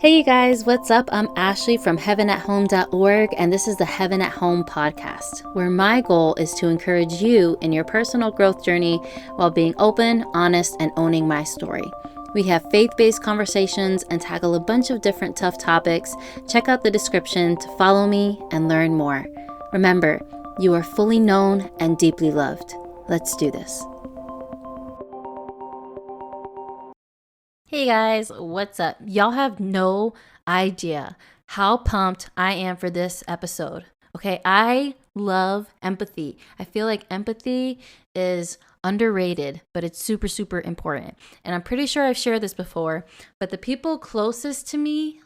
Hey you guys, what's up? I'm Ashley from heavenathome.org, and this is the Heaven at Home podcast, where my goal is to encourage you in your personal growth journey while being open, honest, and owning my story. We have faith-based conversations and tackle a bunch of different tough topics. Check out the description to follow me and learn more. Remember, you are fully known and deeply loved. Let's do this. Hey guys, what's up? Y'all have no idea how pumped I am for this episode. Okay, I love empathy. I feel like empathy is underrated, but it's super, super important. And I'm pretty sure I've shared this before, but the people closest to me,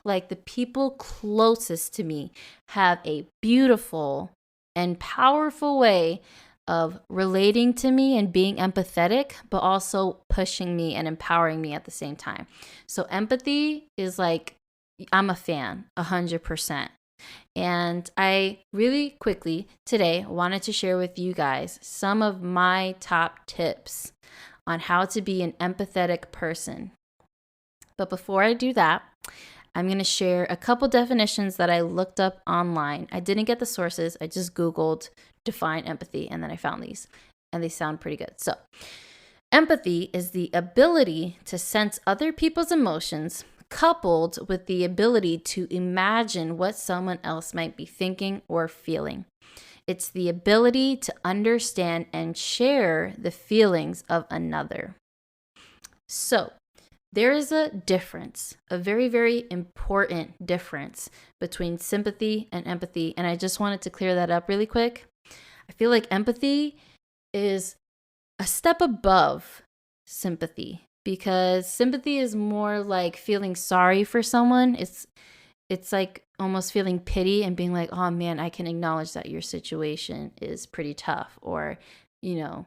have a beautiful and powerful way of relating to me and being empathetic, but also pushing me and empowering me at the same time. So empathy is like, I'm a fan, 100%. And I really quickly today wanted to share with you guys some of my top tips on how to be an empathetic person. But before I do that, I'm going to share a couple definitions that I looked up online. I didn't get the sources. I just Googled define empathy, and then I found these, and they sound pretty good. So, empathy is the ability to sense other people's emotions coupled with the ability to imagine what someone else might be thinking or feeling. It's the ability to understand and share the feelings of another. So, there is a difference, a very, very important difference between sympathy and empathy. And I just wanted to clear that up really quick. I feel like empathy is a step above sympathy because sympathy is more like feeling sorry for someone. It's like almost feeling pity and being like, oh man, I can acknowledge that your situation is pretty tough, or, kind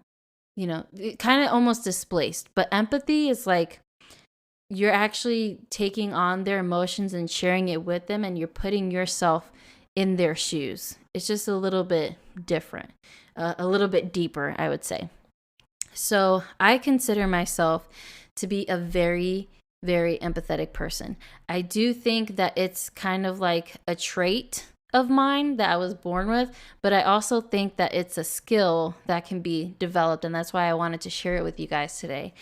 of almost displaced. But empathy is like, you're actually taking on their emotions and sharing it with them, and you're putting yourself in their shoes. It's just a little bit different, a little bit deeper, I would say. So I consider myself to be a very, very empathetic person. I do think that it's kind of like a trait of mine that I was born with, but I also think that it's a skill that can be developed, and that's why I wanted to share it with you guys today.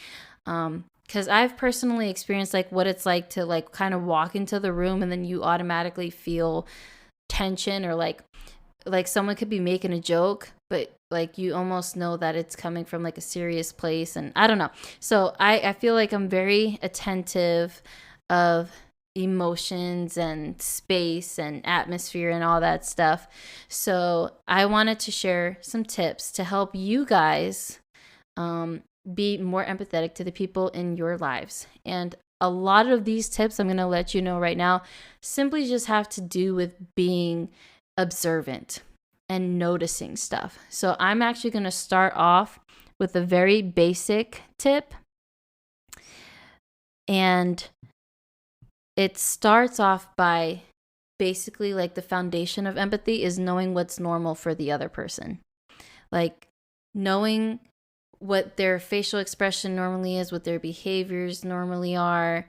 Because I've personally experienced like what it's like to like kind of walk into the room and then you automatically feel tension, or like someone could be making a joke, but like you almost know that it's coming from like a serious place, and I don't know. So I feel like I'm very attentive of emotions and space and atmosphere and all that stuff. So I wanted to share some tips to help you guys be more empathetic to the people in your lives. And a lot of these tips, I'm going to let you know right now, simply just have to do with being observant and noticing stuff. So I'm actually going to start off with a very basic tip. And it starts off by basically like the foundation of empathy is knowing what's normal for the other person. Like knowing what their facial expression normally is, what their behaviors normally are.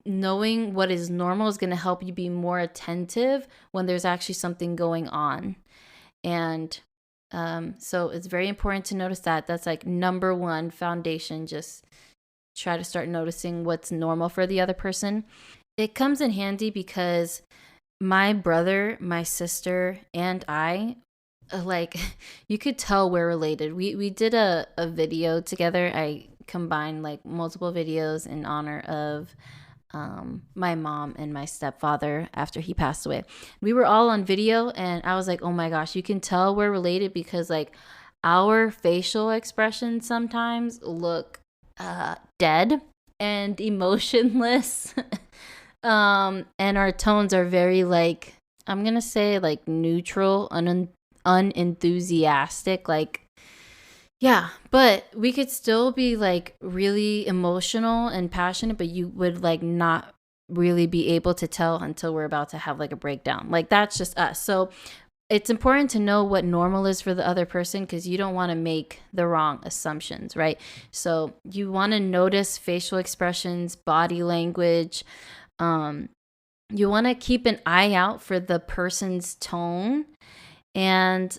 Knowing what is normal is going to help you be more attentive when there's actually something going on. And so it's very important to notice that. That's like number one foundation. Just try to start noticing what's normal for the other person. It comes in handy because my brother, my sister, and I, like, you could tell we're related. We did a video together. I combined like multiple videos in honor of my mom and my stepfather after he passed away. We were all on video, and I was like, oh my gosh, you can tell we're related because like our facial expressions sometimes look dead and emotionless. And our tones are very like, I'm gonna say like neutral, unenthusiastic, like, yeah, but we could still be like really emotional and passionate, but you would like not really be able to tell until we're about to have like a breakdown. Like that's just us. So it's important to know what normal is for the other person because you don't want to make the wrong assumptions, right? So you want to notice facial expressions, body language, You want to keep an eye out for the person's tone. And,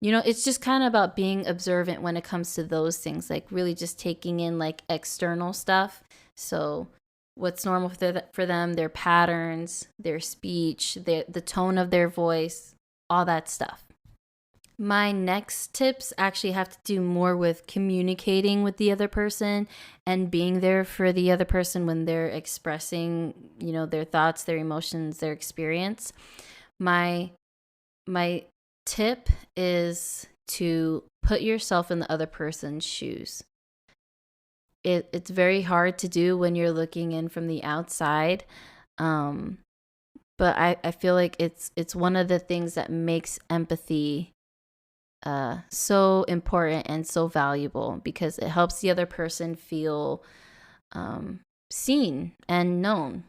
it's just kind of about being observant when it comes to those things, like really just taking in like external stuff. So, what's normal for them, their patterns, their speech, the tone of their voice, all that stuff. My next tips actually have to do more with communicating with the other person and being there for the other person when they're expressing, their thoughts, their emotions, their experience. My my tip is to put yourself in the other person's shoes. It's very hard to do when you're looking in from the outside. But I feel like it's one of the things that makes empathy so important and so valuable, because it helps the other person feel seen and known.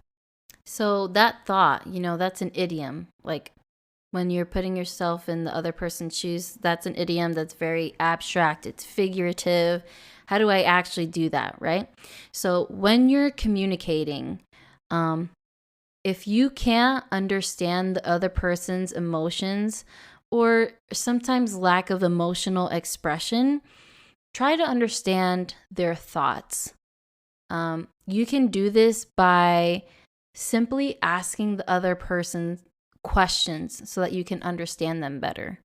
So that thought, that's an idiom. Like, when you're putting yourself in the other person's shoes, that's an idiom that's very abstract. It's figurative. How do I actually do that, right? So when you're communicating, if you can't understand the other person's emotions, or sometimes lack of emotional expression, try to understand their thoughts. You can do this by simply asking the other person questions so that you can understand them better.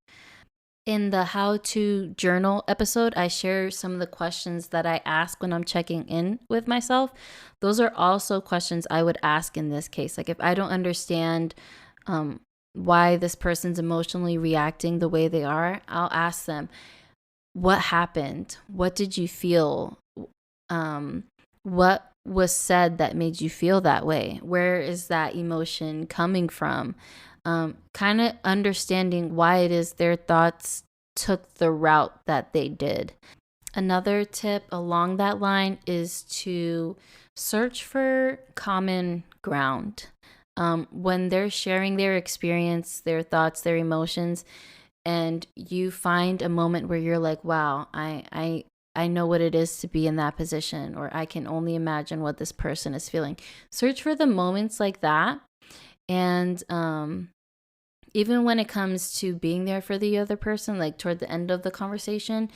In the How to Journal episode, I share some of the questions that I ask when I'm checking in with myself. Those are also questions I would ask in this case. Like, if I don't understand why this person's emotionally reacting the way they are, I'll ask them, what happened? What did you feel? What was said that made you feel that way? Where is that emotion coming from? Kind of understanding why it is their thoughts took the route that they did. Another tip along that line is to search for common ground. When they're sharing their experience, their thoughts, their emotions, and you find a moment where you're like, wow, I know what it is to be in that position, or I can only imagine what this person is feeling. Search for the moments like that. And even when it comes to being there for the other person, like toward the end of the conversation,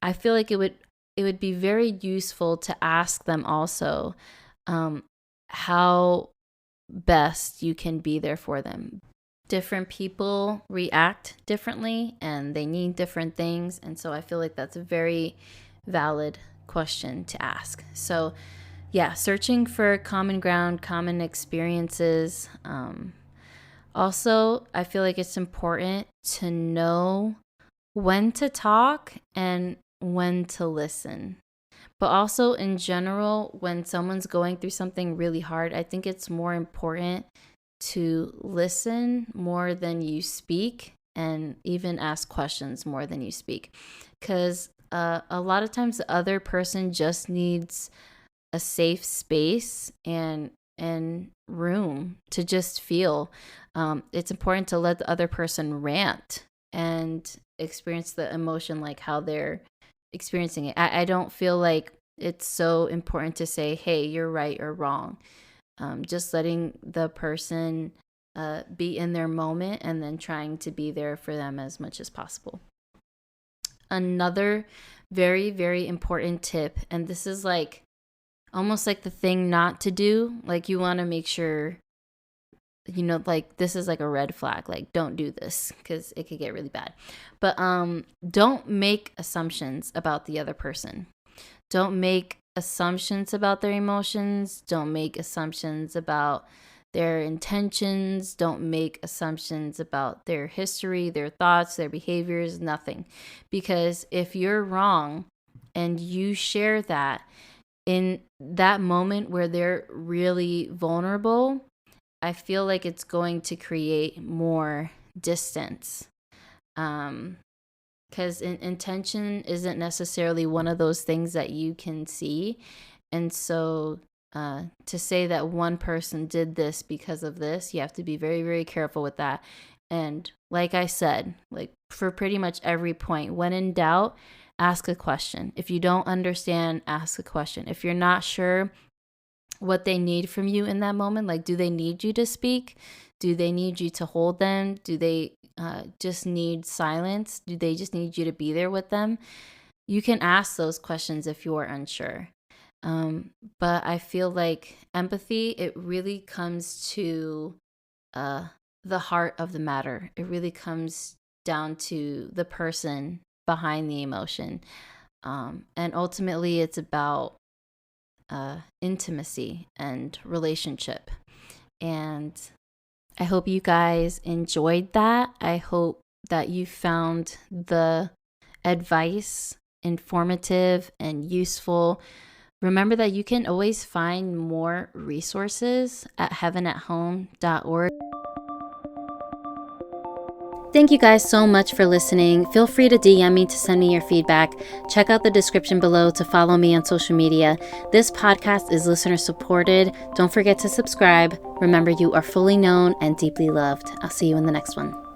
I feel like it would be very useful to ask them also how best you can be there for them. Different people react differently and they need different things. And so I feel like that's a very valid question to ask. So yeah, searching for common ground, common experiences. Also, I feel like it's important to know when to talk and when to listen. But also in general, when someone's going through something really hard, I think it's more important to listen more than you speak, and even ask questions more than you speak. Because a lot of times the other person just needs a safe space and room to just feel. It's important to let the other person rant and experience the emotion like how they're experiencing it. I don't feel like it's so important to say, hey, you're right or wrong. Just letting the person be in their moment and then trying to be there for them as much as possible. Another very, very important tip, and this is like almost like the thing not to do. Like, you want to make sure, like this is like a red flag. Like, don't do this because it could get really bad. But don't make assumptions about the other person. Don't make assumptions about their emotions. Don't make assumptions about their intentions. Don't make assumptions about their history, their thoughts, their behaviors, nothing. Because if you're wrong and you share that in that moment where they're really vulnerable, I feel like it's going to create more distance. Because intention isn't necessarily one of those things that you can see. And so to say that one person did this because of this, you have to be very, very careful with that. And like I said, like for pretty much every point, when in doubt, ask a question. If you don't understand, ask a question. If you're not sure, what they need from you in that moment. Like, do they need you to speak? Do they need you to hold them? Do they just need silence? Do they just need you to be there with them? You can ask those questions if you're unsure. But I feel like empathy, it really comes to the heart of the matter. It really comes down to the person behind the emotion. And ultimately, it's about intimacy and relationship. And I hope you guys enjoyed that. I hope that you found the advice informative and useful. Remember that you can always find more resources at heavenathome.org. Thank you guys so much for listening. Feel free to DM me to send me your feedback. Check out the description below to follow me on social media. This podcast is listener supported. Don't forget to subscribe. Remember, you are fully known and deeply loved. I'll see you in the next one.